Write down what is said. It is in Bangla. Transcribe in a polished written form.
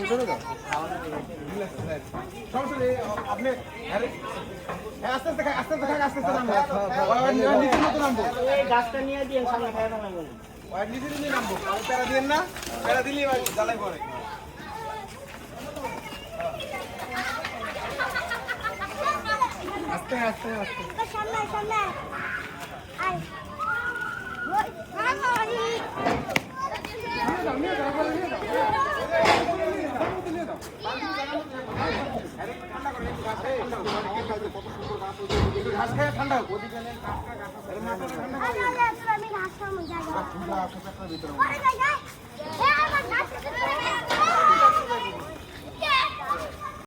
সরে যাও সমস্যা নেই আপনি আস্তে আস্তে আস্তে আস্তে নামবো গাছটা নিয়ে দিয়ে সামনে খাই নামবো নিজে নিজে নামবো প্যারা দিন না প্যারা দিলে জ্বালাই পড়ে আস্তে আস্তে আস্তে সামনে সামনে আয় ঘাস খায় ঠান্ডা হোক আমি ঘাস খাবো